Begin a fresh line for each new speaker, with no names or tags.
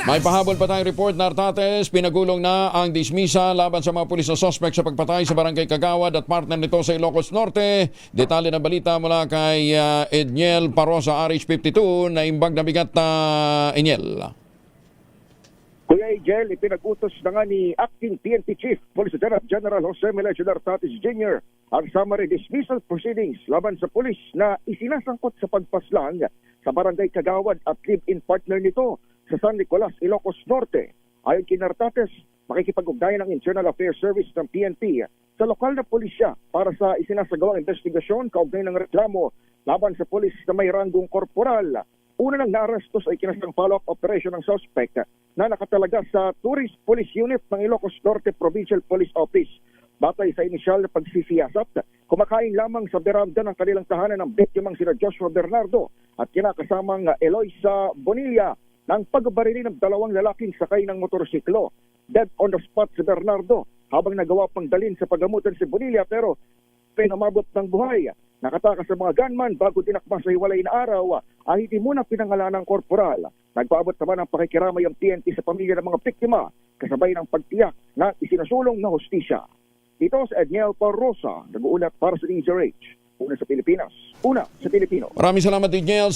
May pahabol pa tayong report na Artates, pinagulong na ang dismisa laban sa mga pulis na suspect sa pagpatay sa Barangay Kagawad at partner nito sa Ilocos Norte. Detalye ng balita mula kay Edniel Parosa, RH52, na imbag na bigat na Edniel.
Kuya Igel, ipinag-utos na nga ni Acting PNP Chief Police General Jose Melechio Artates Jr. ang summary dismissal proceedings laban sa pulis na isinasangkot sa pagpaslang sa Barangay Kagawad at live-in partner nito sa San Nicolas, Ilocos Norte. Ayon kay Artates, makikipag-ugnayan ng Internal Affairs Service ng PNP sa lokal na pulisya para sa isinasagawang investigasyon kaugnay ng reklamo laban sa pulis na may ranggong korporal. Una nang naarestos ay kinasang follow-up operation ng suspect na nakatalaga sa Tourist Police Unit ng Ilocos Norte Provincial Police Office. Batay sa inisyal na pagsisiyasat, kumakain lamang sa beranda ng kanilang tahanan ng biktimang sina Joshua Bernardo at kinakasamang Eloisa Bonilla ng pagbarili ng dalawang lalaking sakay ng motorsiklo. Dead on the spot si Bernardo habang nagawa pang dalhin sa pagamutan si Bonilla pero pinamabot ng buhay. Nakatakas sa mga gunman bago tinakbang sa hiwalay na araw ay hindi muna pinangalan ng korporal. Nagpaabot naman ang pakikiramay ang PNP sa pamilya ng mga biktima kasabay ng pagtiyak na isinasulong na hustisya. Ito si Edniel Parosa, nag-uulat para sa DZRH. Una sa Pilipinas, una sa Pilipino.
Maraming salamat, Edniel.